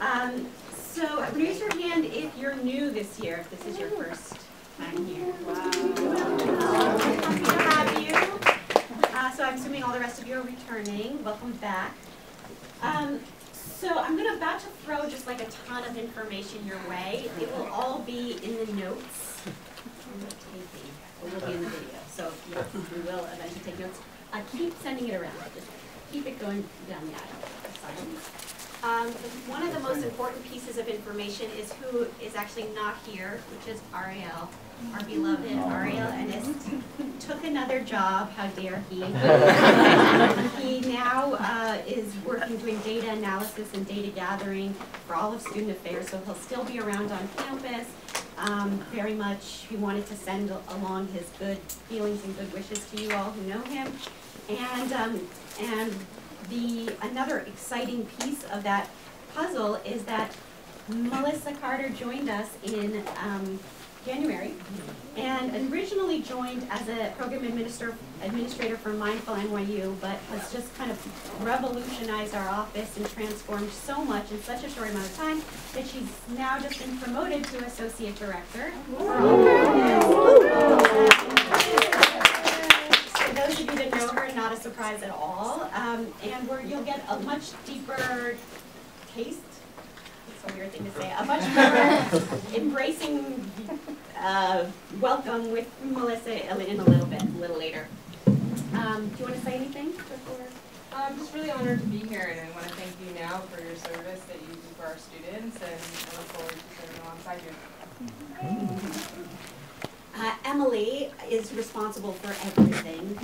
So raise your hand if you're new this year, if this is your first time here. Wow. Happy to have you. So I'm assuming all the rest of you are returning. Welcome back. So I'm about to throw just like a ton of information your way. It will all be in the notes. It will be in the video. So yes, we will eventually take notes. Keep sending it around. Just keep it going down the aisle. One of the most important pieces of information is who is actually not here, which is Ariel, our beloved Ariel Ennis. Took another job, how dare he. He now is working doing data analysis and data gathering for all of student affairs, so he'll still be around on campus. Very much, he wanted to send along his good feelings and good wishes to you all who know him. And another exciting piece of that puzzle is that Melissa Carter joined us in January, and originally joined as a program administrator for Mindful NYU, but has just kind of revolutionized our office and transformed so much in such a short amount of time that she's now just been promoted to associate director. For those of you that know her, not a surprise at all, and you'll get a much deeper taste. That's a weird thing to say. A much more embracing welcome with Melissa in a little later. Do you want to say anything before? I'm just really honored to be here, and I want to thank you now for your service that you do for our students, and I look forward to serving alongside you. Emily is responsible for everything.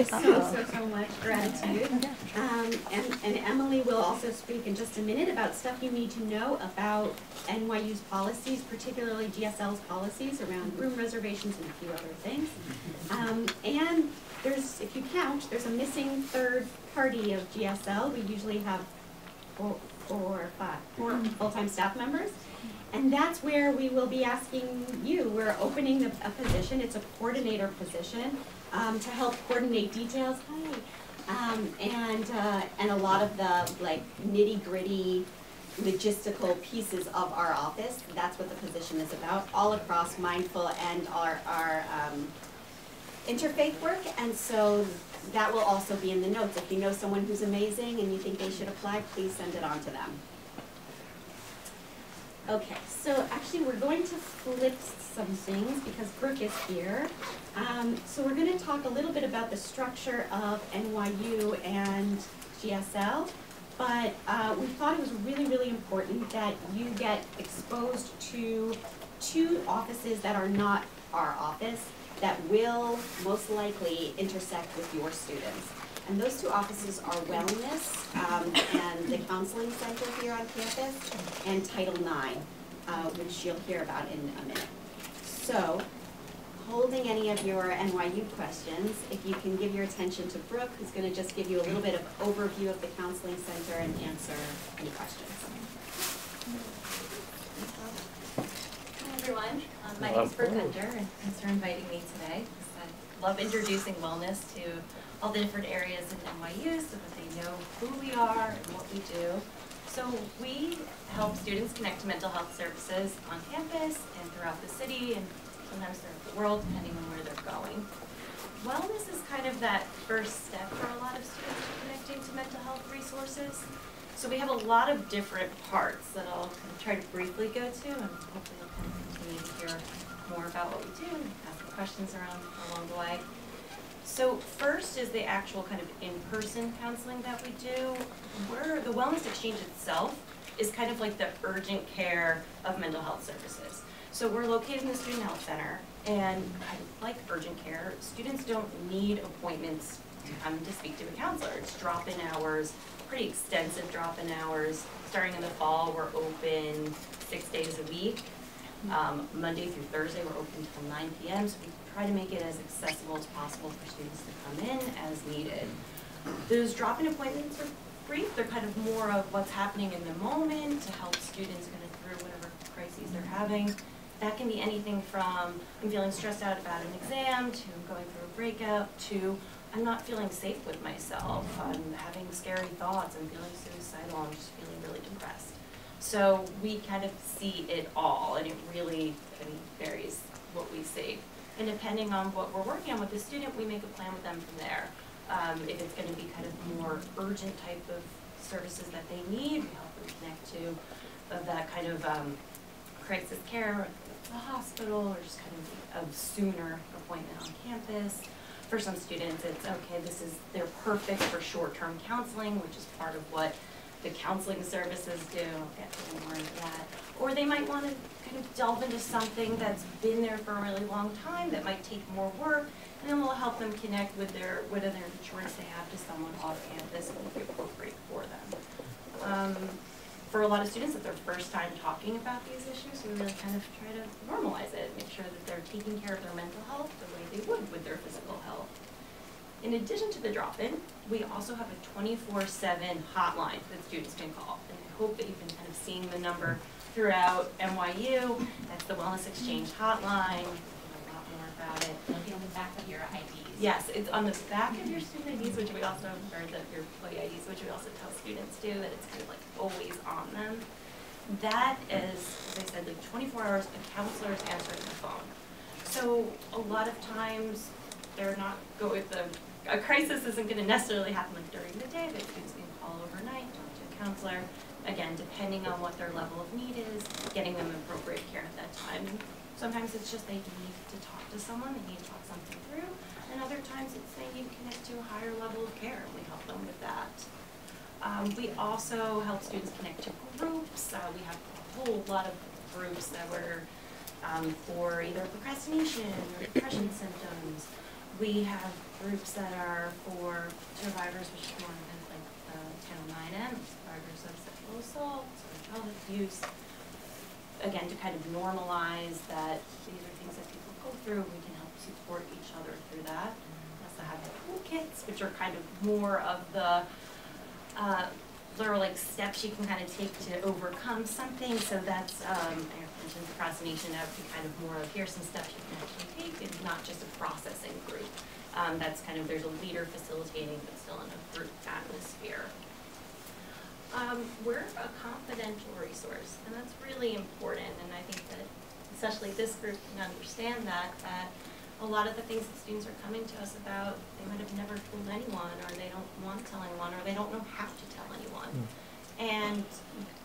So much gratitude. And Emily will also speak in just a minute about stuff you need to know about NYU's policies, particularly GSL's policies around room reservations and a few other things. And there's, if you count, there's a missing third party of GSL. We usually have four full-time staff members. And that's where we will be asking you. We're opening a position. It's a coordinator position to help coordinate details. Hi. And a lot of the like nitty-gritty logistical pieces of our office. That's what the position is about, all across Mindful and our interfaith work. And so that will also be in the notes. If you know someone who's amazing and you think they should apply, please send it on to them. Okay, so actually we're going to flip some things because Brooke is here. So we're going to talk a little bit about the structure of NYU and GSL, but we thought it was really, really important that you get exposed to two offices that are not our office that will most likely intersect with your students. And those two offices are Wellness and the Counseling Center here on campus, and Title IX, which you'll hear about in a minute. So, holding any of your NYU questions, if you can give your attention to Brooke, who's going to just give you a little bit of overview of the Counseling Center and answer any questions. Hi everyone, my name is Brooke Hunter, and thanks for inviting me today. I love introducing wellness to all the different areas in NYU so that they know who we are and what we do. So we help students connect to mental health services on campus and throughout the city and sometimes throughout the world, depending on where they're going. Wellness is kind of that first step for a lot of students connecting to mental health resources. So we have a lot of different parts that I'll kind of try to briefly go to, and hopefully you'll kind of continue to hear more about what we do and ask questions along the way. So first is the actual kind of in-person counseling that we do. The Wellness Exchange itself is kind of like the urgent care of mental health services. So we're located in the Student Health Center, and like urgent care, students don't need appointments to come to speak to a counselor. It's drop-in hours, pretty extensive drop-in hours. Starting in the fall, we're open 6 days a week. Monday through Thursday, we're open until 9 p.m., so we try to make it as accessible as possible for students to come in as needed. Those drop-in appointments are brief. They're kind of more of what's happening in the moment to help students kind of through whatever crises they're having. That can be anything from I'm feeling stressed out about an exam, to going through a breakout, to I'm not feeling safe with myself, I'm having scary thoughts, I'm feeling suicidal, I'm just feeling really depressed. So we kind of see it all, and it really varies what we see. And depending on what we're working on with the student, we make a plan with them from there. If it's going to be kind of more urgent type of services that they need, we help them connect to that kind of crisis care at the hospital, or just kind of a sooner appointment on campus. For some students, it's okay, they're perfect for short-term counseling, which is part of what the counseling services do. I'll get a little more into that. Or they might want to kind of delve into something that's been there for a really long time that might take more work, and then we'll help them connect with whatever insurance they have to someone off campus that will be appropriate for them. For a lot of students, it's their first time talking about these issues, so we really kind of try to normalize it, make sure that they're taking care of their mental health the way they would with their physical health. In addition to the drop-in, we also have a 24/7 hotline that students can call. And I hope that you've been kind of seeing the number throughout NYU. That's the Wellness Exchange hotline. A lot more about it. It'll be on the back of your IDs. Yes, it's on the back of your student IDs, which we also, or your employee IDs, which we also tell students too, that it's kind of like always on them. That is, as I said, like 24 hours, a counselor is answering the phone. So a lot of times, they're not going with a crisis isn't going to necessarily happen like during the day, but students can call overnight, talk to a counselor. Again, depending on what their level of need is, getting them appropriate care at that time. Sometimes it's just they need to talk to someone, they need to talk something through, and other times it's they need to connect to a higher level of care, and we help them with that. We also help students connect to groups. We have a whole lot of groups that were for either procrastination or depression symptoms. We have groups that are for survivors, which is more kind of like Title IX, survivors of sexual assault, or child abuse. Again, to kind of normalize that these are things that people go through, we can help support each other through that. We also have the toolkits, which are kind of more of the literal like steps you can kind of take to overcome something. So that's, I mentioned procrastination, that would be kind of more of here's some steps you can actually take. It's not just a processing group. That's kind of, there's a leader facilitating, but still in a group atmosphere. We're a confidential resource, and that's really important, and I think that especially this group can understand that a lot of the things that students are coming to us about, they might have never told anyone, or they don't want to tell anyone, or they don't know how to tell anyone. And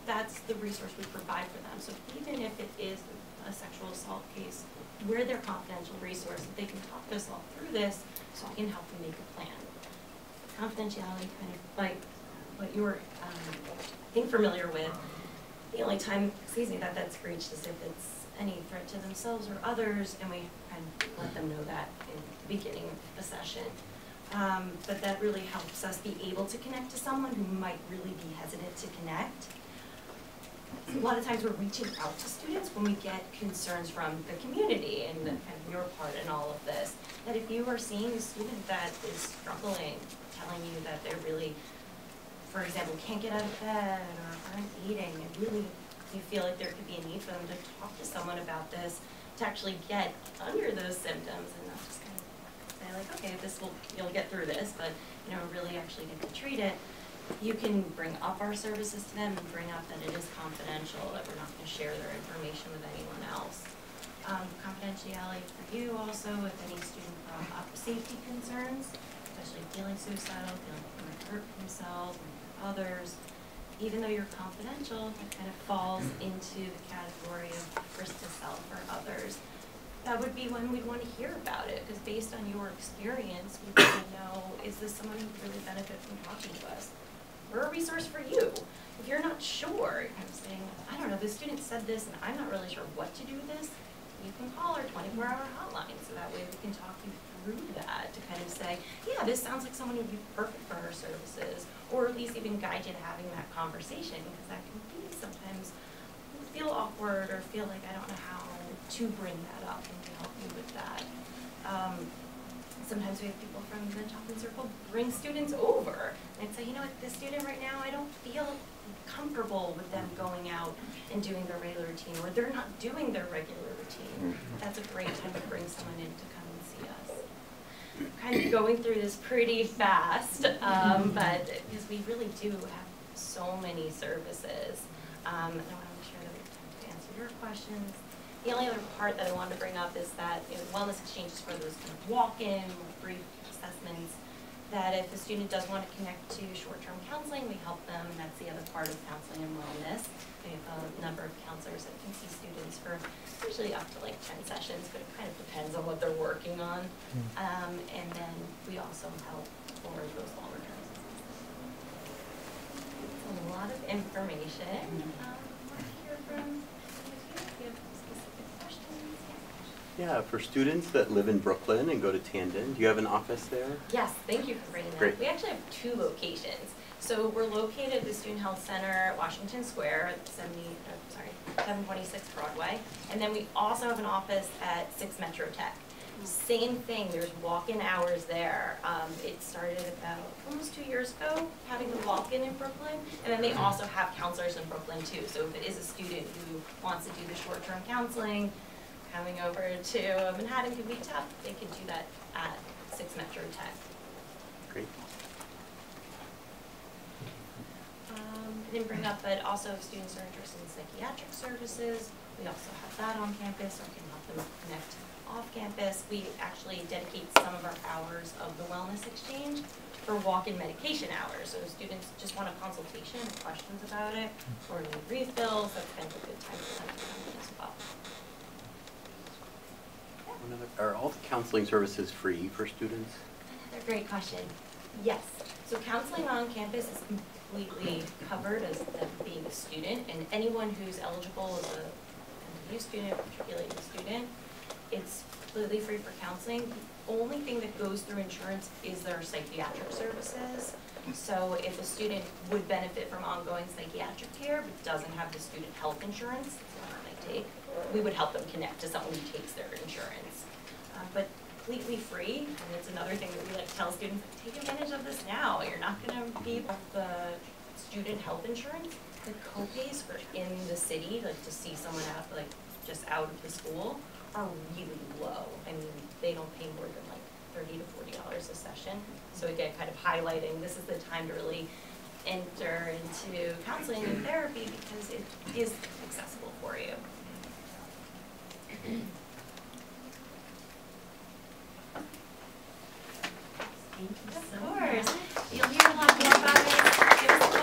that's the resource we provide for them. So even if it is a sexual assault case, we're their confidential resource that they can talk to us all through this, so we can help them make a plan. Confidentiality, kind of like what you're, I think, familiar with. The only time, that that's breached is if it's any threat to themselves or others, and we kind of let them know that in the beginning of the session. But that really helps us be able to connect to someone who might really be hesitant to connect. A lot of times we're reaching out to students when we get concerns from the community and kind of your part in all of this. That if you are seeing a student that is struggling, telling you that they're really, for example, can't get out of bed or aren't eating, and really you feel like there could be a need for them to talk to someone about this, to actually get under those symptoms and not just kind of say like, okay, you'll get through this, but really actually get to treat it. You can bring up our services to them and bring up that it is confidential, that we're not going to share their information with anyone else. Confidentiality for you also, if any student brought up safety concerns, especially feeling suicidal, feeling like they might hurt themselves or others. Even though you're confidential, it kind of falls into the category of risk to self or others. That would be when we'd want to hear about it, because based on your experience, we want to know, is this someone who would really benefit from talking to us? We're a resource for you. If you're not sure, kind of saying, I don't know, this student said this and I'm not really sure what to do with this, you can call our 24-hour hotline, so that way we can talk you through that to kind of say, yeah, this sounds like someone who would be perfect for our services, or at least even guide you to having that conversation, because that can be sometimes feel awkward or feel like I don't know how to bring that up and to help you with that. Sometimes we have people from the Chaplains Circle bring students over and say, this student right now, I don't feel comfortable with them going out and doing their regular routine, or they're not doing their regular routine. That's a great time to bring someone in to come and see us. kind of going through this pretty fast, but because we really do have so many services. I want to make sure that we have time to answer your questions. The only other part that I wanted to bring up is that wellness exchanges for those kind of walk-in, brief assessments, that if a student does want to connect to short-term counseling, we help them, and that's the other part of counseling and wellness. We have a number of counselors that can see students for usually up to like 10 sessions, but it kind of depends on what they're working on. And then we also help for those longer term assessments. It's a lot of information. I want to hear from you. Yeah, for students that live in Brooklyn and go to Tandon, do you have an office there? Yes, thank you for bringing that. Great. We actually have 2 locations. So we're located at the Student Health Center at Washington Square at 726 Broadway. And then we also have an office at 6 Metro Tech. Same thing, there's walk-in hours there. It started about almost 2 years ago, having the walk-in in Brooklyn. And then they also have counselors in Brooklyn too. So if it is a student who wants to do the short-term counseling, coming over to Manhattan can be tough, they can do that at 6 Metro Tech. Great. I didn't bring up, but also if students are interested in psychiatric services, we also have that on campus, or can help them connect off campus. We actually dedicate some of our hours of the wellness exchange for walk-in medication hours. So if students just want a consultation or questions about it, or need refills, that's kind of a good time for them to come in as well. Are all the counseling services free for students? Another great question. Yes. So counseling on campus is completely covered as being a student, and anyone who's eligible as a MDU student, matriculated student, it's completely free for counseling. The only thing that goes through insurance is their psychiatric services. So if a student would benefit from ongoing psychiatric care but doesn't have the student health insurance, that's the one I might take, we would help them connect to someone who takes their insurance. But completely free, and it's another thing that we like to tell students, take advantage of this now. You're not going to be with the student health insurance. The co-pays for in the city, like to see someone out, like just out of the school, are really low. I mean, they don't pay more than like $30 to $40 a session. So again, kind of highlighting this is the time to really enter into counseling and therapy because it is accessible for you. Thank you Of so course. much. You'll hear a lot more about it. Give us a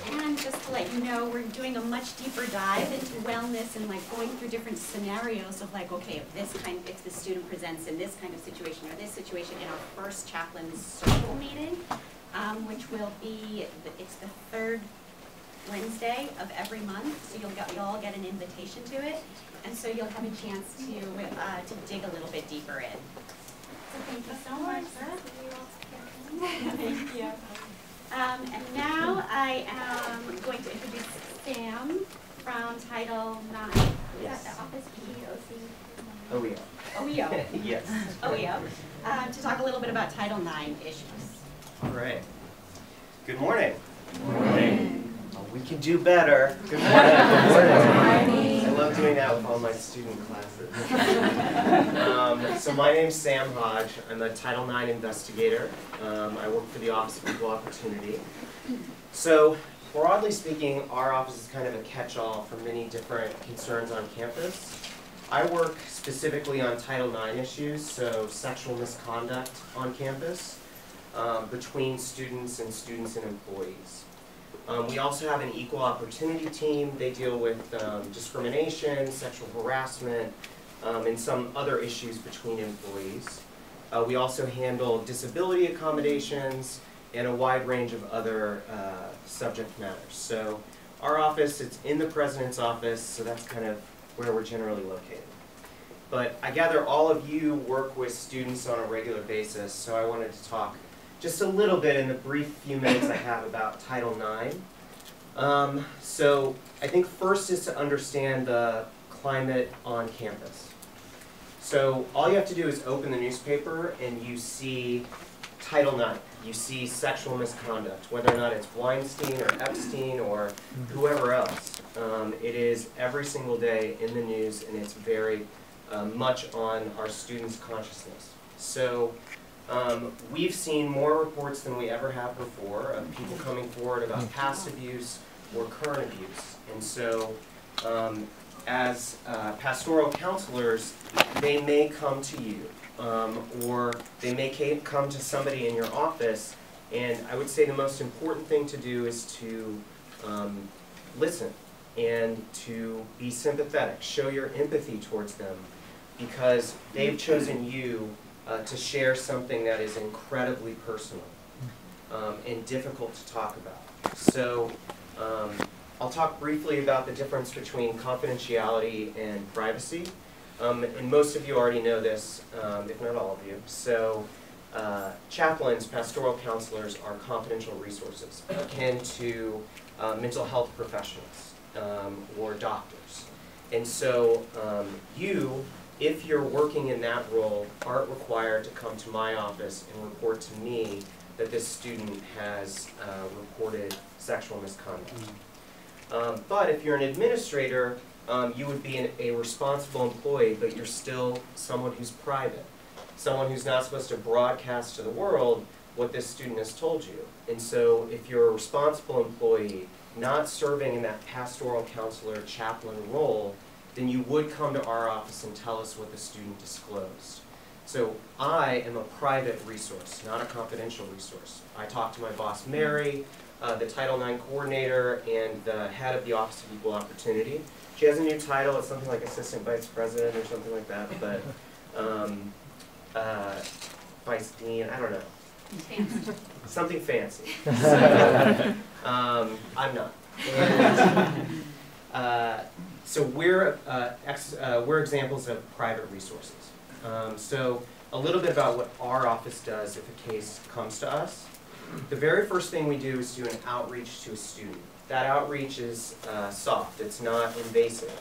call. And just to let you know, we're doing a much deeper dive into wellness and like going through different scenarios of like, okay, if the student presents in this kind of situation or this situation in our first Chaplains circle meeting, which will be, it's the 3rd Wednesday of every month, so you'll all get an invitation to it, and so you'll have a chance to dig a little bit deeper in. So thank you so much. Thank you. And now I am going to introduce Sam from Title IX. Is Yes. that the Office PEOC? OEO. OEO. Yes. OEO. To talk a little bit about Title IX issues. All right. Good morning. Good morning. We can do better. Good morning. Good morning. I love doing that with all my student classes. So my name's Sam Hodge. I'm a Title IX investigator. I work for the Office of Equal Opportunity. So broadly speaking, our office is kind of a catch-all for many different concerns on campus. I work specifically on Title IX issues, so sexual misconduct on campus between students and employees. We also have an equal opportunity team. They deal with discrimination, sexual harassment, and some other issues between employees. We also handle disability accommodations and a wide range of other subject matters. So our office, it's in the president's office, so that's kind of where we're generally located. But I gather all of you work with students on a regular basis, so I wanted to talk just a little bit in the brief few minutes I have about Title IX. So I think first is to understand the climate on campus. So all you have to do is open the newspaper and you see Title IX. You see sexual misconduct, whether or not it's Weinstein or Epstein or whoever else. It is every single day in the news, and it's very much on our students' consciousness. So we've seen more reports than we ever have before of people coming forward about past abuse or current abuse. And so as pastoral counselors, they may come to you, or they may come to somebody in your office, and I would say the most important thing to do is to listen and to be sympathetic, show your empathy towards them, because they've chosen you to share something that is incredibly personal and difficult to talk about. So I'll talk briefly about the difference between confidentiality and privacy. And most of you already know this, if not all of you. So chaplains, pastoral counselors, are confidential resources akin to mental health professionals or doctors. And so you, if you're working in that role, aren't required to come to my office and report to me that this student has reported sexual misconduct. But if you're an administrator, you would be a responsible employee, but you're still someone who's private, someone who's not supposed to broadcast to the world what this student has told you. And so if you're a responsible employee, not serving in that pastoral counselor chaplain role, then you would come to our office and tell us what the student disclosed. So I am a private resource, not a confidential resource. I talk to my boss, Mary, the Title IX coordinator, and the head of the Office of Equal Opportunity. She has a new title. It's something like Assistant Vice President or something like that, but Vice Dean, I don't know. Fancy. Something fancy. So, I'm not. And, so we're examples of private resources. So a little bit about what our office does if a case comes to us. The very first thing we do is do an outreach to a student. That outreach is soft. It's not invasive.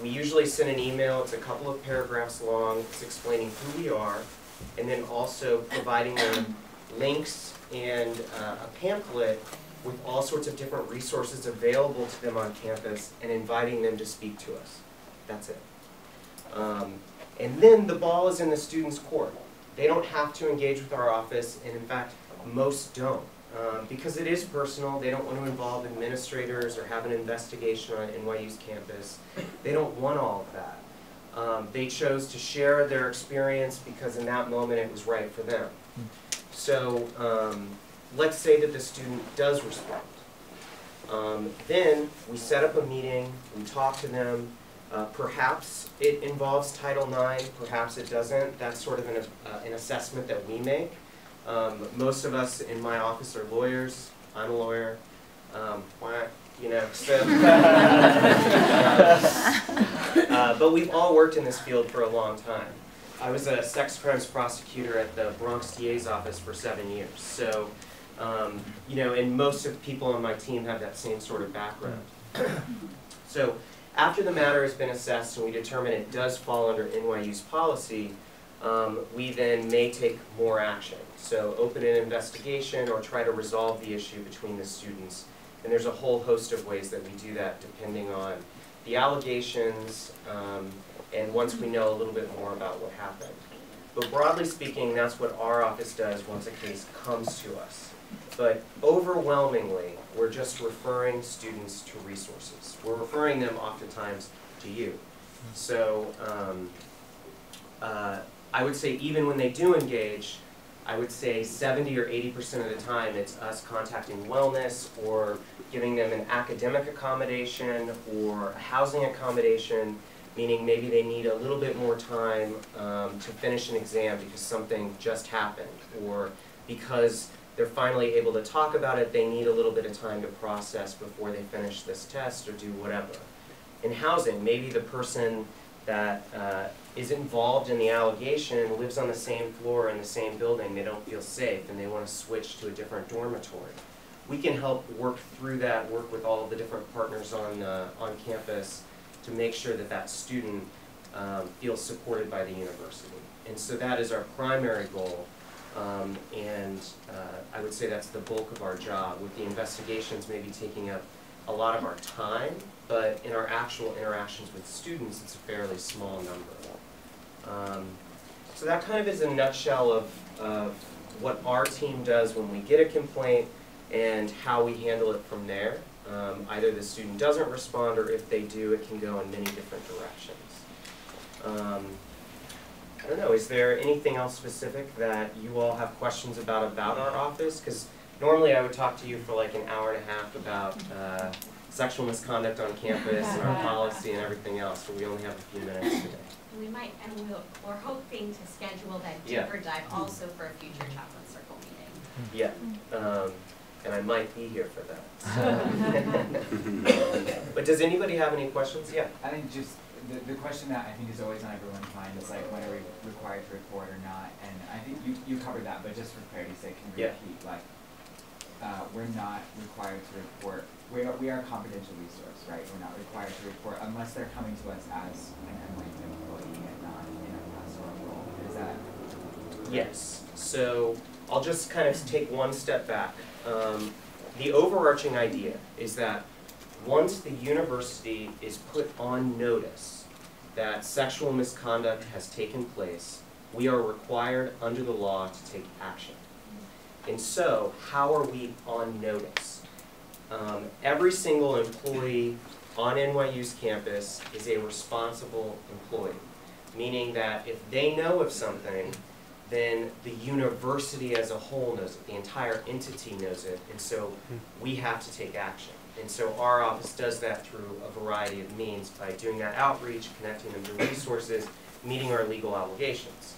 We usually send an email. It's a couple of paragraphs long. It's explaining who we are, and then also providing them links and a pamphlet with all sorts of different resources available to them on campus and inviting them to speak to us. That's it. And then the ball is in the student's court. They don't have to engage with our office, and in fact, most don't. Because it is personal, they don't want to involve administrators or have an investigation on NYU's campus. They don't want all of that. They chose to share their experience because in that moment it was right for them. So let's say that the student does respond. Then we set up a meeting, we talk to them. Perhaps it involves Title IX, perhaps it doesn't. That's sort of an assessment that we make. Most of us in my office are lawyers. I'm a lawyer. You know, so. But we've all worked in this field for a long time. I was a sex crimes prosecutor at the Bronx DA's office for 7 years. So, you know, and most of the people on my team have that same sort of background. So, after the matter has been assessed and we determine it does fall under NYU's policy, we then may take more action. So open an investigation or try to resolve the issue between the students. And there's a whole host of ways that we do that depending on the allegations and once we know a little bit more about what happened. But broadly speaking, that's what our office does once a case comes to us. But overwhelmingly, we're just referring students to resources. We're referring them oftentimes to you. So I would say even when they do engage, I would say 70 or 80% of the time it's us contacting wellness or giving them an academic accommodation or a housing accommodation, meaning maybe they need a little bit more time to finish an exam because something just happened, or because they're finally able to talk about it, they need a little bit of time to process before they finish this test or do whatever. In housing, maybe the person that is involved in the allegation lives on the same floor in the same building, they don't feel safe and they want to switch to a different dormitory. We can help work through that, work with all of the different partners on campus to make sure that that student feels supported by the university. And so that is our primary goal. And I would say that's the bulk of our job, with the investigations maybe taking up a lot of our time, but in our actual interactions with students, it's a fairly small number. So that kind of is a nutshell of what our team does when we get a complaint and how we handle it from there. Either the student doesn't respond, or if they do, it can go in many different directions. I don't know, is there anything else specific that you all have questions about our office? Because normally I would talk to you for like an hour and a half about sexual misconduct on campus and our policy and everything else, but we only have a few minutes today. We might, and we're hoping to schedule that deeper dive also for a future chaplain circle meeting. Yeah, and I might be here for that. So. But does anybody have any questions? Yeah. I think just the question that I think is always on everyone's mind is like, when are we required to report or not? And I think you covered that, but just for clarity's sake, can we repeat, like, we're not required to report. We are a confidential resource, right? We're not required to report unless they're coming to us as an NYU employee and not in a pastoral role. Is that? Yes. So I'll just kind of take one step back. The overarching idea is that once the university is put on notice that sexual misconduct has taken place, we are required under the law to take action. And so, how are we on notice? Every single employee on NYU's campus is a responsible employee, meaning that if they know of something, then the university as a whole knows it, the entire entity knows it, and so we have to take action. And so our office does that through a variety of means by doing that outreach, connecting them to resources, meeting our legal obligations.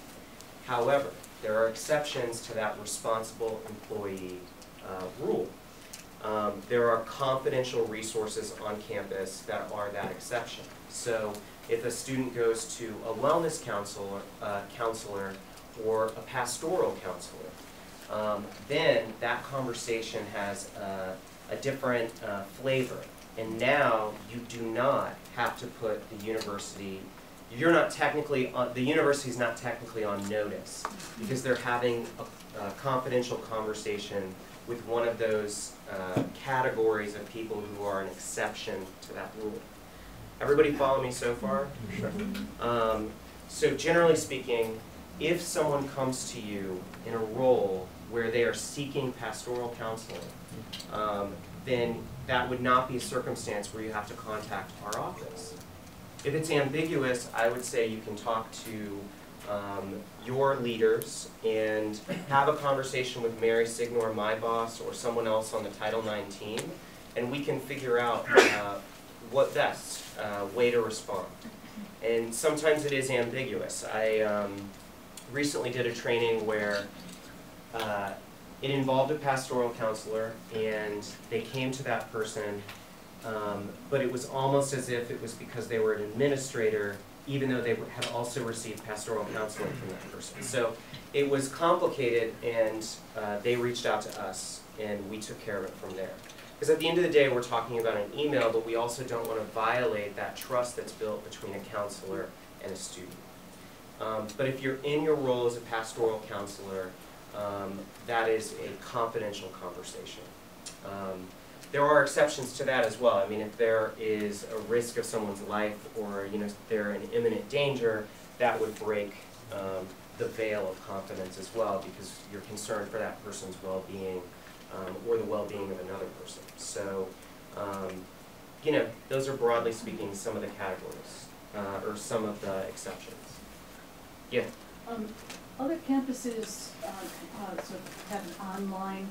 However, there are exceptions to that responsible employee rule. There are confidential resources on campus that are that exception. So if a student goes to a wellness counselor or a pastoral counselor, then that conversation has a different flavor. And now you do not have to put the university, you're not technically, the university is not technically on notice because they're having a confidential conversation with one of those categories of people who are an exception to that rule. Everybody follow me so far? Sure. So generally speaking, if someone comes to you in a role where they are seeking pastoral counseling, then that would not be a circumstance where you have to contact our office. If it's ambiguous, I would say you can talk to your leaders and have a conversation with Mary Signor, my boss, or someone else on the Title IX team, and we can figure out what best way to respond. And sometimes it is ambiguous. I recently did a training where it involved a pastoral counselor, and they came to that person, but it was almost as if it was because they were an administrator, even though they had also received pastoral counseling from that person. So it was complicated, and they reached out to us, and we took care of it from there. Because at the end of the day, we're talking about an email, but we also don't want to violate that trust that's built between a counselor and a student. But if you're in your role as a pastoral counselor, that is a confidential conversation. There are exceptions to that as well. I mean, if there is a risk of someone's life, or they're in imminent danger, that would break the veil of confidence as well, because you're concerned for that person's well-being or the well-being of another person. So, those are broadly speaking some of the categories or some of the exceptions. Yeah. Other campuses sort of have an online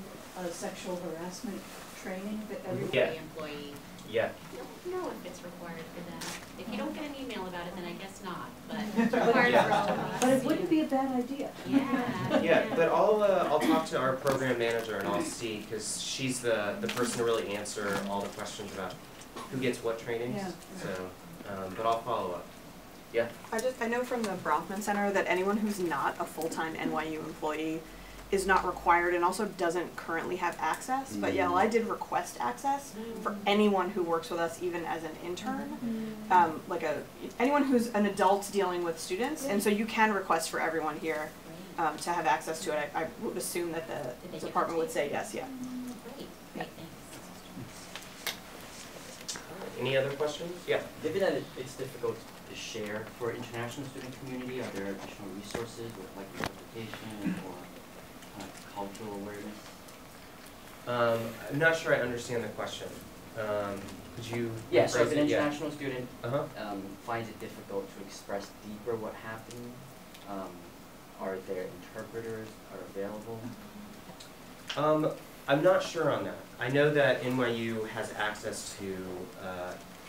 sexual harassment training that every employee. Yeah. I don't know if it's required for that. If you don't get an email about it, then I guess not. But it's required for all of us. But it wouldn't be a bad idea. Yeah. Yeah, but I'll talk to our program manager and I'll see, because she's the person to really answer all the questions about who gets what trainings. Yeah. So, but I'll follow up. Yeah. I know from the Bronfman Center that anyone who's not a full-time NYU employee is not required and also doesn't currently have access. But yeah, I did request access for anyone who works with us, even as an intern, anyone who's an adult dealing with students. And so you can request for everyone here to have access to it. I would assume that the department would say yes. Yeah. Great. Great. Thanks. Any other questions? Yeah. Given that it's difficult to share for international student community, are there additional resources with like interpretation or cultural awareness? I'm not sure I understand the question. Could you? Yeah, so if rephrase an it? Yeah. international student Uh-huh. finds it difficult to express deeper what happened, are there interpreters are available? I'm not sure on that. I know that NYU has access to,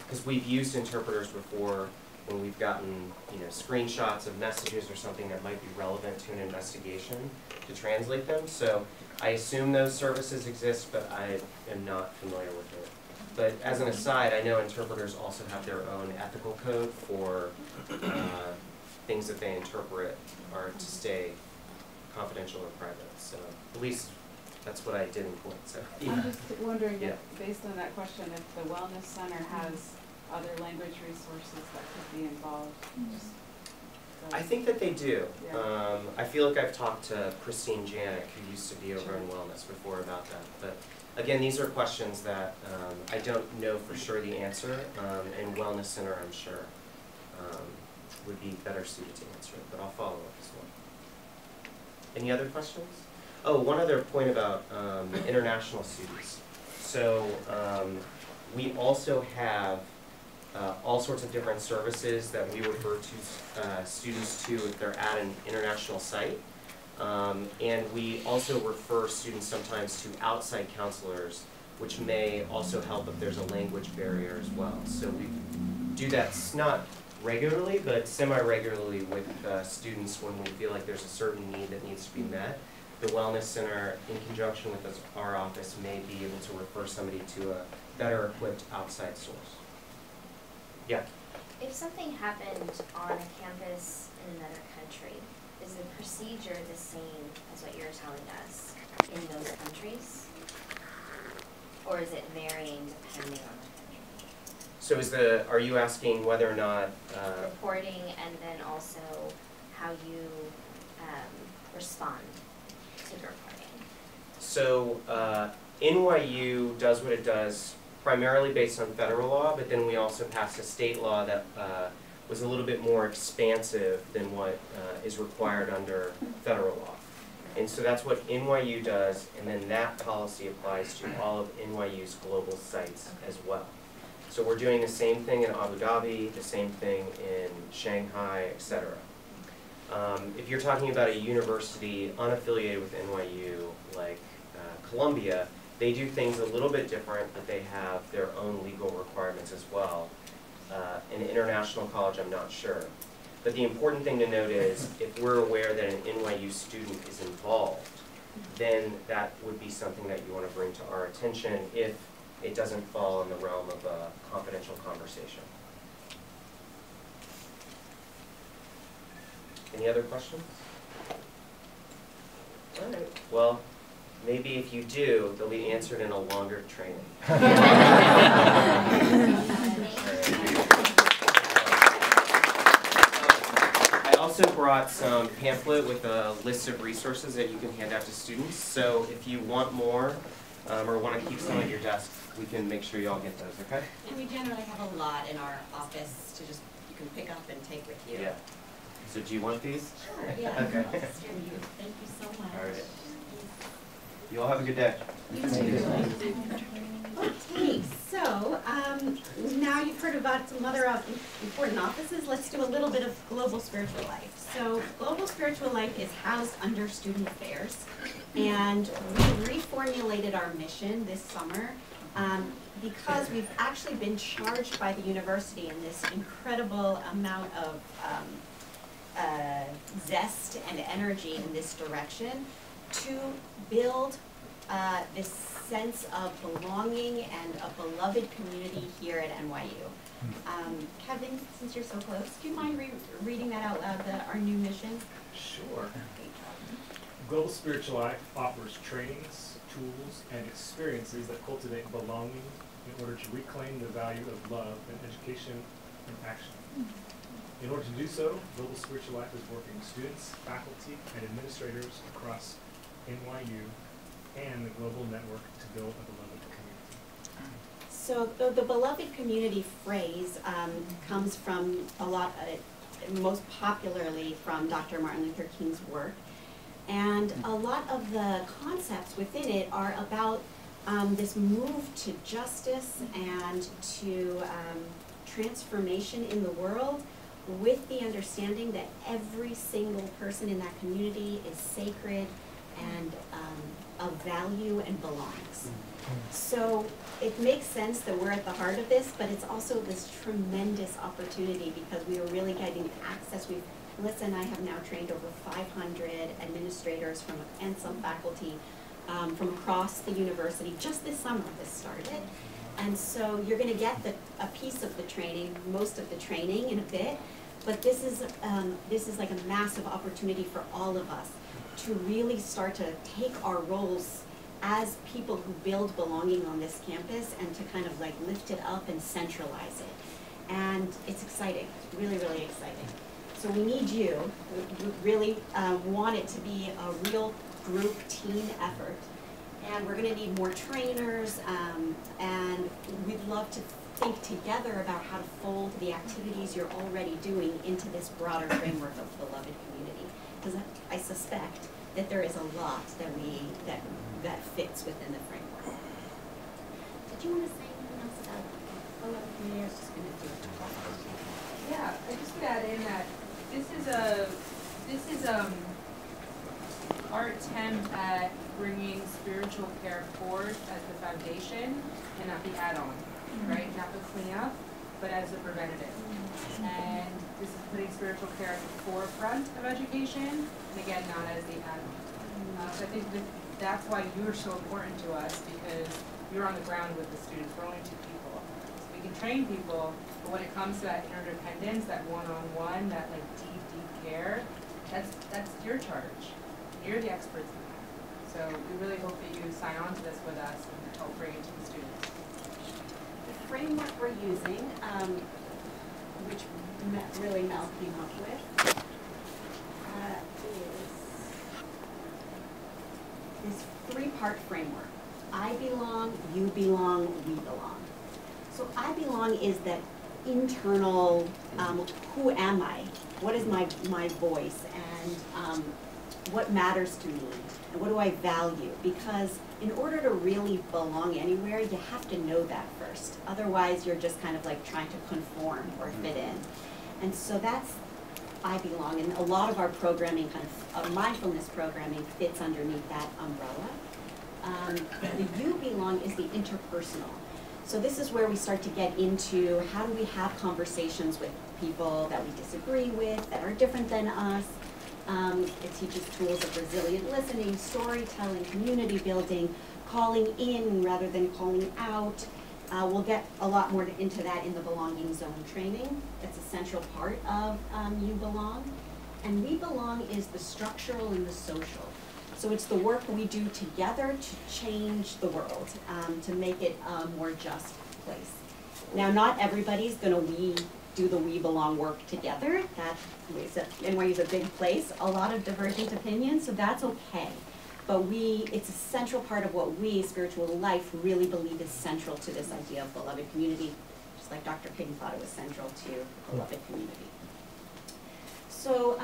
because we've used interpreters before when we've gotten, screenshots of messages or something that might be relevant to an investigation to translate them. So I assume those services exist, but I am not familiar with it. But as an aside, I know interpreters also have their own ethical code for things that they interpret are to stay confidential or private. So at least that's what I did in point. So I'm just wondering, Yeah. if, based on that question, if the Wellness Center has other language resources that could be involved. I think that they do. Yeah. I feel like I've talked to Christine Janik, who used to be over in Wellness before, about that. But again, these are questions that I don't know for sure the answer, and Wellness Center, I'm sure, would be better suited to answer it, but I'll follow up as well. Any other questions? Oh, one other point about international students. So we also have all sorts of different services that we refer to students to if they're at an international site. And we also refer students sometimes to outside counselors, which may also help if there's a language barrier as well. So we do that not regularly, but semi-regularly with students when we feel like there's a certain need that needs to be met. The Wellness Center, in conjunction with our office, may be able to refer somebody to a better equipped outside source. Yeah? If something happened on a campus in another country, is the procedure the same as what you're telling us in those countries? Or is it varying depending on the country? So are you asking whether or not reporting, and then also how you respond to the reporting? So NYU does what it does primarily based on federal law, but then we also passed a state law that was a little bit more expansive than what is required under federal law. And so that's what NYU does, and then that policy applies to all of NYU's global sites as well. So we're doing the same thing in Abu Dhabi, the same thing in Shanghai, etc. If you're talking about a university unaffiliated with NYU, like Columbia, they do things a little bit different, but they have their own legal requirements as well. An international college, I'm not sure. But the important thing to note is, if we're aware that an NYU student is involved, then that would be something that you want to bring to our attention if it doesn't fall in the realm of a confidential conversation. Any other questions? All right. Well, maybe if you do, they'll be answered in a longer training. I also brought some pamphlet with a list of resources that you can hand out to students. So if you want more or want to keep some at your desk, we can make sure you all get those, okay? And we generally have a lot in our office to just, you can pick up and take with you. Yeah. So do you want these? Sure, yeah. Okay. Thank you so much. All right. You all have a good day. Okay, so now you've heard about some other important offices. Let's do a little bit of Global Spiritual Life. So Global Spiritual Life is housed under Student Affairs, and we reformulated our mission this summer because we've actually been charged by the university in this incredible amount of zest and energy in this direction to build this sense of belonging and a beloved community here at NYU. Kevin, since you're so close, do you mind reading that out loud, our new mission? Sure. Global Spiritual Life offers trainings, tools, and experiences that cultivate belonging in order to reclaim the value of love and education and action. In order to do so, Global Spiritual Life is working with students, faculty, and administrators across NYU and the global network to build a beloved community. So the beloved community phrase comes from a lot, most popularly from Dr. Martin Luther King's work. And a lot of the concepts within it are about this move to justice and to transformation in the world, with the understanding that every single person in that community is sacred and of value and belongs. So it makes sense that we're at the heart of this, but it's also this tremendous opportunity because we are really getting access. Melissa and I have now trained over 500 administrators and some faculty from across the university. Just this summer this started. And so you're going to get a piece of the training, most of the training in a bit, but this is like a massive opportunity for all of us to really start to take our roles as people who build belonging on this campus and to kind of like lift it up and centralize it. And it's exciting, it's really, really exciting. So we need you. We really want it to be a real group team effort. And we're going to need more trainers, and we'd love to think together about how to fold the activities you're already doing into this broader framework of beloved community. Because I suspect that there is a lot that fits within the framework. Did you want to say anything else about beloved community? I was just going to do it. Yeah, I just would add in that this is our attempt at bringing spiritual care forward as the foundation and not the add-on, right? Not the cleanup, but as the preventative. And this is putting spiritual care at the forefront of education, and again, not as the add-on. So I think that's why you're so important to us, because you're on the ground with the students. We're only 2 people. So we can train people, but when it comes to that interdependence, that one-on-one, that like deep care, that's your charge. You're the experts in that. So we really hope that you sign on to this with us and help bring it to the students. The framework we're using, which really Mel came up with, is this 3-part framework. I belong, you belong, we belong. So I belong is that internal, who am I? What is my voice, and what matters to me, and what do I value? Because in order to really belong anywhere, you have to know that first. Otherwise, you're just kind of like trying to conform or fit in. And so that's I belong, and a lot of our programming, kind of mindfulness programming, fits underneath that umbrella. The you belong is the interpersonal. So this is where we start to get into how do we have conversations with people that we disagree with, that are different than us. It teaches tools of resilient listening, storytelling, community building, calling in rather than calling out. We'll get a lot more into that in the belonging zone training. It's a central part of You Belong. And We Belong is the structural and the social. So it's the work we do together to change the world, to make it a more just place. Now, not everybody's going to do the We Belong work together. NYU is a big place, a lot of divergent opinions, so that's okay. But it's a central part of what we, Spiritual Life, really believe is central to this idea of beloved community, just like Dr. King thought it was central to beloved community. So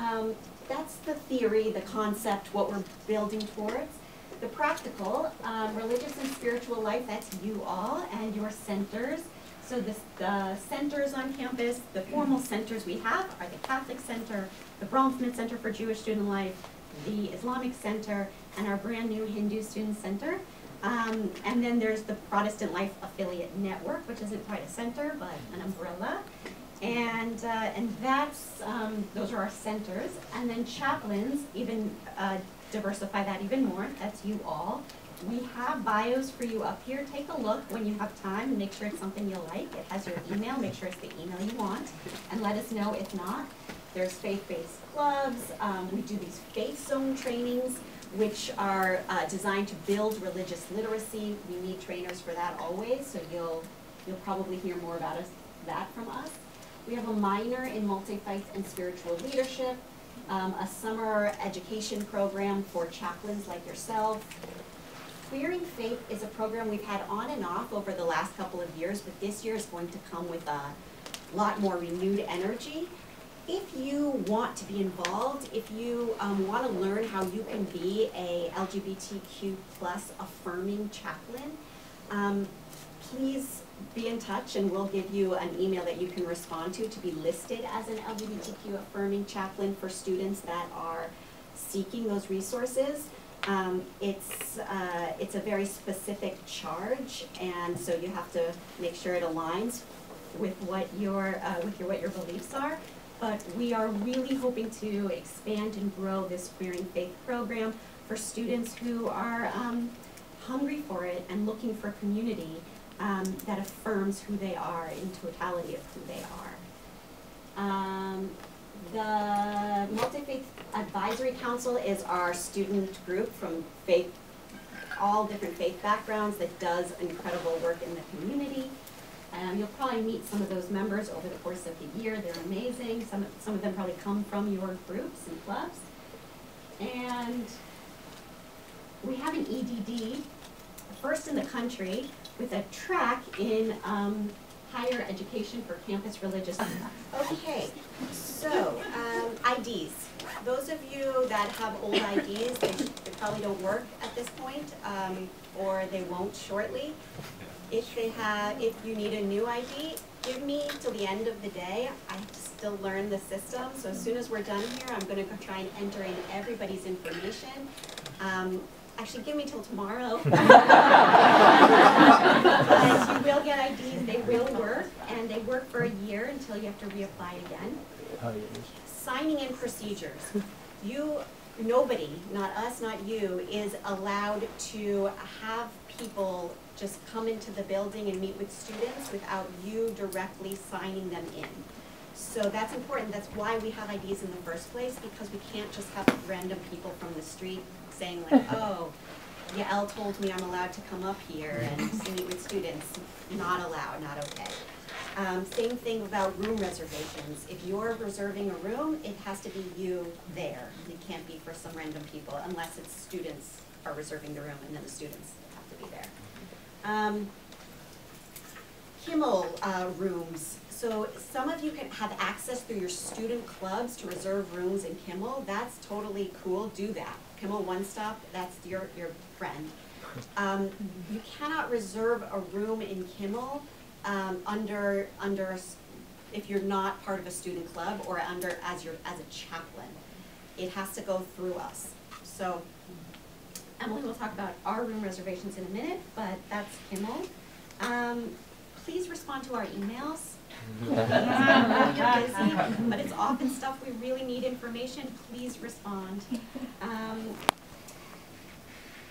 that's the theory, the concept, what we're building towards. The practical, religious and spiritual life, that's you all and your centers. So the centers on campus, the formal centers we have are the Catholic Center, the Bronfman Center for Jewish Student Life, the Islamic Center, and our brand new Hindu Student Center. And then there's the Protestant Life Affiliate Network, which isn't quite a center, but an umbrella. And that's, those are our centers. And then Chaplains, even diversify that even more, that's you all. We have bios for you up here. Take a look when you have time and make sure it's something you like. It has your email. Make sure it's the email you want. And let us know if not. There's faith-based clubs. We do these faith zone trainings, which are designed to build religious literacy. We need trainers for that always, so you'll probably hear more about that from us. We have a minor in multi-faith and spiritual leadership, a summer education program for chaplains like yourself, Queering Faith is a program we've had on and off over the last couple of years, but this year is going to come with a lot more renewed energy. If you want to be involved, if you want to learn how you can be a LGBTQ plus affirming chaplain, please be in touch and we'll give you an email that you can respond to be listed as an LGBTQ affirming chaplain for students that are seeking those resources. It's a very specific charge, and so you have to make sure it aligns with what your beliefs are. But we are really hoping to expand and grow this Queering Faith program for students who are hungry for it and looking for community that affirms who they are in totality of who they are. The Multi-Faith Advisory Council is our student group from all different faith backgrounds that does incredible work in the community. You'll probably meet some of those members over the course of the year. They're amazing. Some of them probably come from your groups and clubs. And we have an EDD, first in the country, with a track in higher education for campus religious. Okay, so IDs. Those of you that have old IDs, they probably don't work at this point, or they won't shortly. If you need a new ID, give me till the end of the day. I have to still learn the system, so as soon as we're done here, I'm going to go try and enter in everybody's information. Actually, give me till tomorrow. But you will get IDs, they will work, and they work for a year until you have to reapply again. Signing in procedures. Nobody, not us, not you, is allowed to have people just come into the building and meet with students without you directly signing them in. So that's important. That's why we have IDs in the first place, because we can't just have random people from the street saying like, oh, Yael told me I'm allowed to come up here and meet with students. Not allowed, not okay. Same thing about room reservations. If you're reserving a room, it has to be you there. It can't be for some random people unless it's students are reserving the room and then the students have to be there. Kimmel rooms. So some of you can have access through your student clubs to reserve rooms in Kimmel. That's totally cool. Do that. Kimmel One Stop, that's your friend. You cannot reserve a room in Kimmel if you're not part of a student club or as a chaplain. It has to go through us. So Emily will talk about our room reservations in a minute, but that's Kimmel. Please respond to our emails. You're busy, but it's often stuff we really need information. Please respond.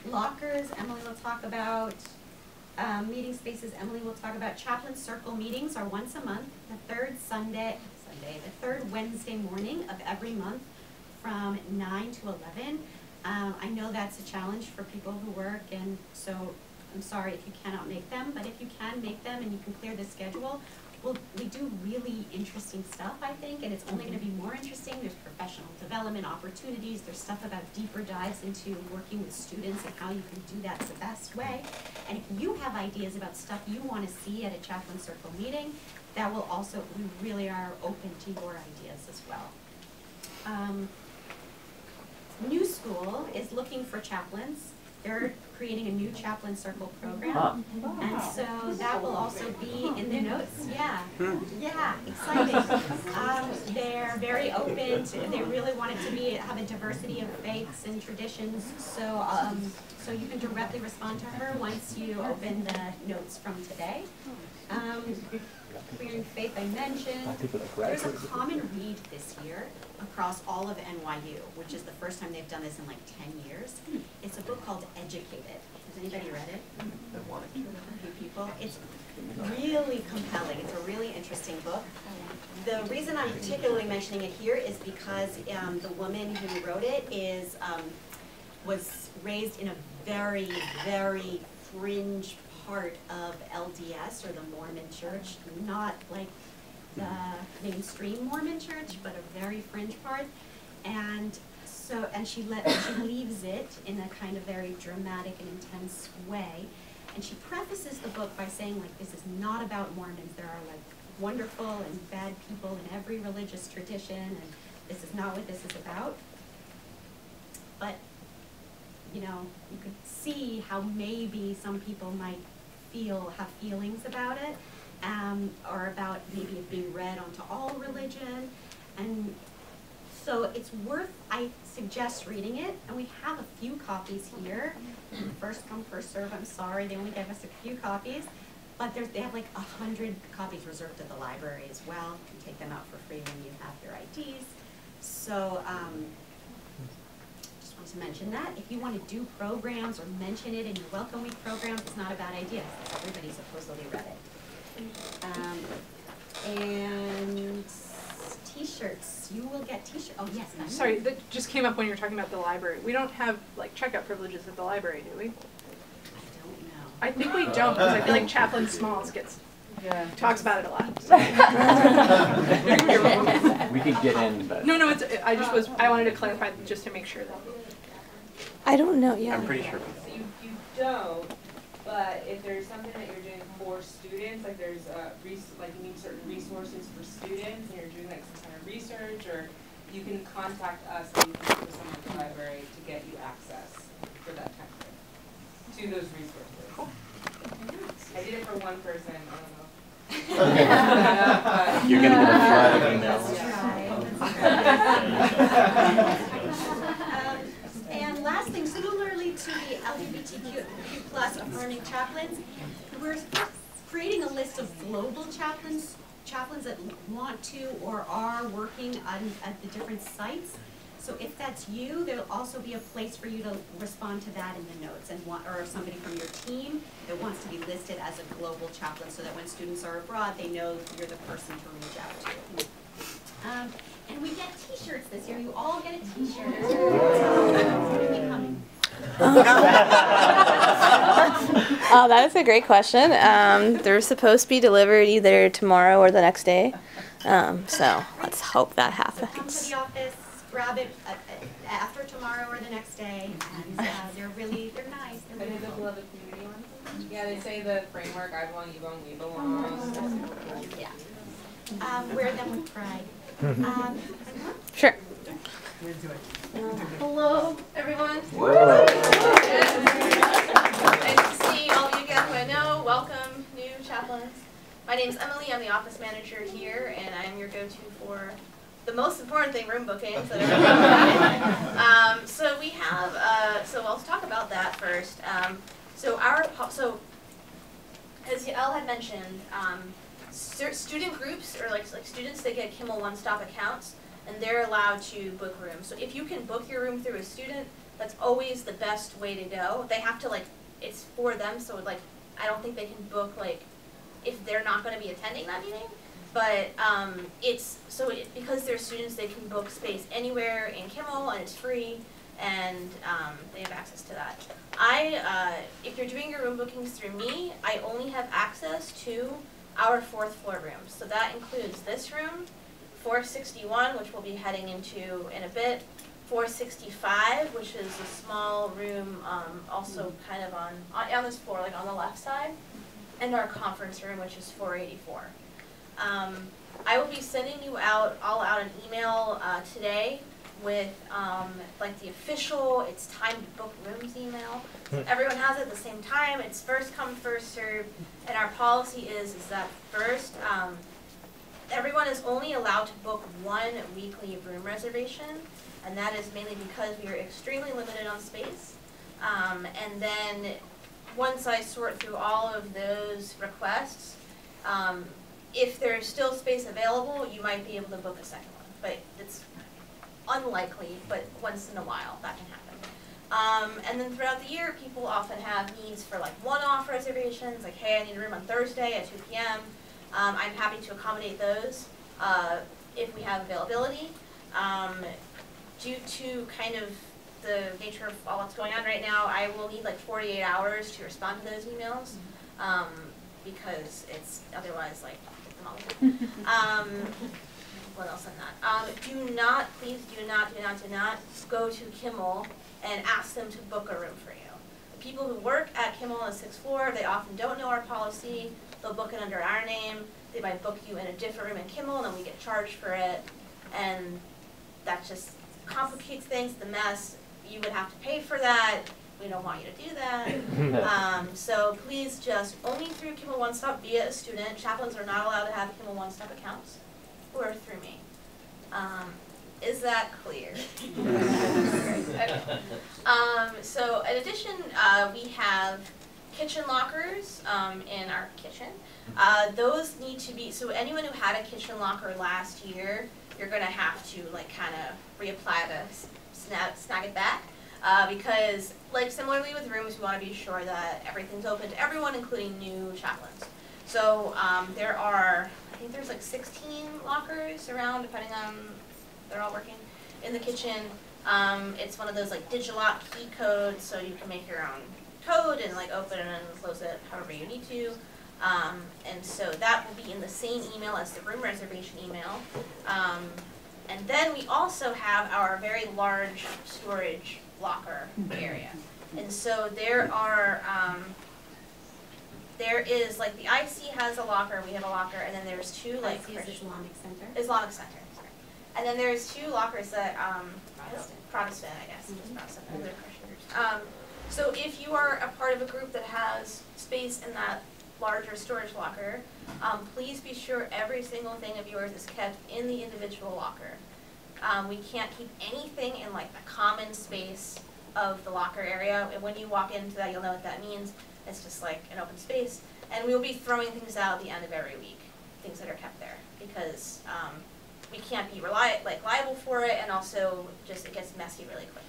Lockers, Emily will talk about. Meeting spaces, Emily will talk about. Chaplain Circle meetings are once a month, the third Wednesday morning of every month from 9 to 11. I know that's a challenge for people who work, and so I'm sorry if you cannot make them, but if you can make them and you can clear the schedule, we do really interesting stuff, I think, and it's only going to be more interesting. There's professional development opportunities. There's stuff about deeper dives into working with students and how you can do that the best way. And if you have ideas about stuff you want to see at a Chaplain Circle meeting, that will also, we really are open to your ideas as well. New School is looking for chaplains. They're creating a new Chaplain Circle program, and so that will also be in the notes. Yeah, exciting. They're very open. They really want it to have a diversity of faiths and traditions. So, so you can directly respond to her once you open the notes from today. Queering Faith, I mentioned. There's a common read this year across all of NYU, which is the first time they've done this in like 10 years. It's a book called Educated. Has anybody read it? A few people. It's really compelling. It's a really interesting book. The reason I'm particularly mentioning it here is because the woman who wrote it was raised in a very, very fringe part of LDS, or the Mormon church, not like the mainstream Mormon church, but a very fringe part. And So, and she leaves it in a kind of very dramatic and intense way. And she prefaces the book by saying, like, this is not about Mormons. There are, like, wonderful and bad people in every religious tradition, and this is not what this is about. But, you know, you could see how maybe some people might have feelings about it, or about maybe it being read onto all religion. And so it's worth, I suggest reading it, and we have a few copies here. First come, first serve, I'm sorry, they only gave us a few copies, but they have like 100 copies reserved at the library as well. You can take them out for free when you have your IDs. So, just wanted to mention that. If you want to do programs or mention it in your Welcome Week programs, it's not a bad idea. Everybody supposedly read it. And T-shirts. You will get T-shirts. Oh yes. Sorry, that just came up when you were talking about the library. We don't have like checkout privileges at the library, do we? I don't know. I think we don't, because I feel like Chaplain Smalls talks about it a lot. We could get in, but No, it's. I wanted to clarify just to make sure that. I don't know. Yeah. I'm pretty sure. So you don't, but if there's something that you're doing for students, like there's like you need certain resources for students, and you're doing like some kind of research, or you can contact us and you can work with someone at the library to get you access for that type of thing, to those resources. Cool. I did it for one person. I don't know. You're gonna get a flood of emails. And last thing, similarly to the LGBTQ plus affirming chaplains, we're creating a list of global chaplains that want to or are working at the different sites. So if that's you, there'll also be a place for you to respond to that in the notes, and or somebody from your team that wants to be listed as a global chaplain, so that when students are abroad, they know you're the person to reach out to. And we get T-shirts this year. You all get a T-shirt. Oh, that is a great question. They're supposed to be delivered either tomorrow or the next day. So let's hope that happens. Come to the office, grab it after tomorrow or the next day, and they're nice. Are they the beloved community ones? Yeah, they say the framework, I belong, you belong, we belong. Yeah. Wear them with pride. Sure. Hello, everyone. Nice to see all of you again who I know. Welcome, new chaplains. My name's Emily. I'm the office manager here, and I'm your go-to for the most important thing, room bookings. So we have. So I'll talk about that first. So as Elle had mentioned, student groups or like students, they get Kimmel one-stop accounts, and they're allowed to book rooms. So if you can book your room through a student, that's always the best way to go. They have to it's for them, so I don't think they can book if they're not going to be attending that meeting. But because they're students, they can book space anywhere in Kimmel, and it's free, and they have access to that. If you're doing your room bookings through me, I only have access to our 4th floor rooms. So that includes this room, 461, which we'll be heading into in a bit, 465, which is a small room, also kind of on this floor, on the left side, and our conference room, which is 484. I will be sending you all out an email today with the official "it's time to book rooms" email. So everyone has it at the same time. It's first come, first served, and our policy is that first, everyone is only allowed to book 1 weekly room reservation, and that is mainly because we are extremely limited on space. And then once I sort through all of those requests, if there's still space available, you might be able to book a second one, but it's unlikely, but once in a while that can happen. And then throughout the year, people often have needs for one-off reservations, hey, I need a room on Thursday at 2 p.m. I'm happy to accommodate those if we have availability. Due to kind of the nature of all that's going on right now, I will need 48 hours to respond to those emails because it's otherwise what else on that? Do not, please do not go to Kimmel and ask them to book a room for you. The people who work at Kimmel on the 6th floor, they often don't know our policy. They'll book it under our name. They might book you in a different room in Kimmel, and then we get charged for it. And that just complicates things, the mess. You would have to pay for that. We don't want you to do that. So please just only through Kimmel One Stop via a student. Chaplains are not allowed to have Kimmel One Stop accounts, or through me. Is that clear? Okay. So in addition, we have kitchen lockers in our kitchen. Those need to be, so anyone who had a kitchen locker last year, you're going to have to like kind of reapply to snag it back. Because, like similarly with rooms, we want to be sure that everything's open to everyone, including new chaplains. So there are, I think there's like 16 lockers around, depending on, they're all working, in the kitchen. It's one of those like Digilock key codes, so you can make your own code and like open it and close it however you need to. And so that will be in the same email as the room reservation email. And then we also have our very large storage locker area. And so there are, there is, like the IC has a locker, we have a locker, and then there's two like Islamic Center. Islamic Center, sorry. And then there's two lockers that, Protestant, I guess, just Protestant, they're Christian groups. So if you are a part of a group that has space in that larger storage locker, please be sure every single thing of yours is kept in the individual locker. We can't keep anything in like the common space of the locker area. And when you walk into that, you'll know what that means. It's just like an open space. And we'll be throwing things out at the end of every week, things that are kept there, because we can't be liable for it, and also just it gets messy really quickly.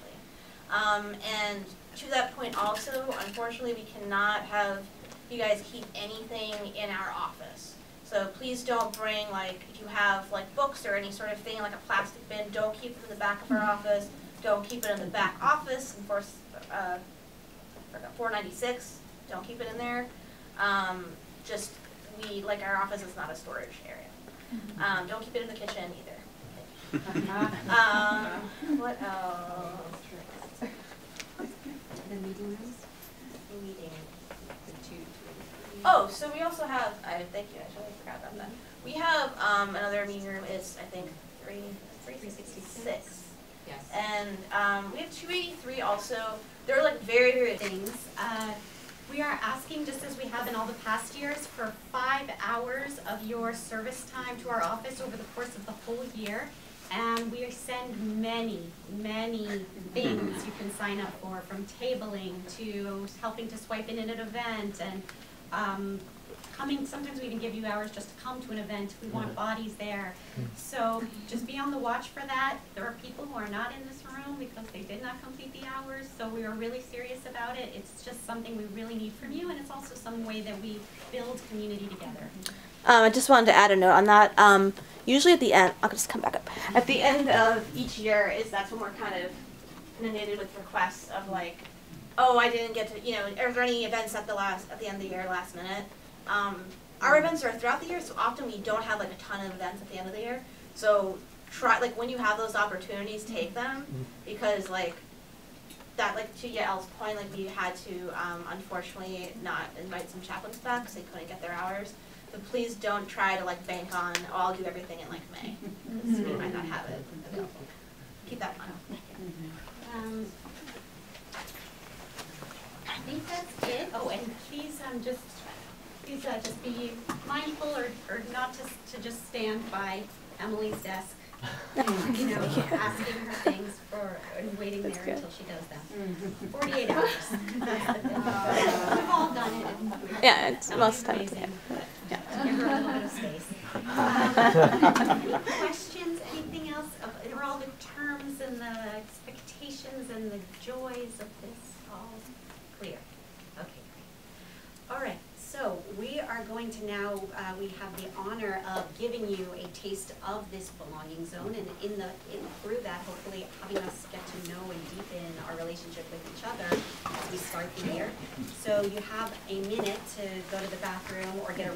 And to that point also, unfortunately, we cannot have you guys keep anything in our office. So please don't bring, like, if you have like books or any sort of thing, like a plastic bin, don't keep it in the back of our office. Don't keep it in the back office. And 496, don't keep it in there. Just, like our office is not a storage area. Don't keep it in the kitchen either. What else? The meeting rooms? Meeting. Oh, so we also have, thank you, I totally forgot about that. We have another meeting room, it's I think 366. Yes. And we have 283 also. They're like very, very things. We are asking, just as we have in all the past years, for 5 hours of your service time to our office over the course of the whole year. And we send many, many things you can sign up for, from tabling to helping to swipe in at an event, and coming, sometimes we even give you hours just to come to an event. We want bodies there. So just be on the watch for that. There are people who are not in this room because they did not complete the hours, so we are really serious about it. It's just something we really need from you, and it's also some way that we build community together. I just wanted to add a note on that. Usually at the end, I'll just come back up. at the end of each year that's when we're kind of inundated with requests of like, oh, I didn't get to, are there any events at the end of the year, last minute? Our events are throughout the year, so often we don't have like a ton of events at the end of the year. So try, like when you have those opportunities, take them, because like that, like to Yael's point, like we had to unfortunately not invite some chaplains back because they couldn't get their hours. But please don't try to like bank on, oh, I'll do everything in like May, because we might not have it available. Keep that in mind. I think that's it. Oh, and please just be mindful or not to just stand by Emily's desk, asking her things and waiting there until she does them. 48 hours. That's the thing. We've all done it. Yeah, it's most of the time. Amazing. Yeah. Give her a little bit of space. Any questions? Anything else? Are all the terms and the expectations and the joys of this all clear? Okay, great. All right, so we are going to now, we have the honor of giving you a taste of this belonging zone, and through that, hopefully having us get to know and deepen our relationship with each other as we start the year. So you have a minute to go to the bathroom or get a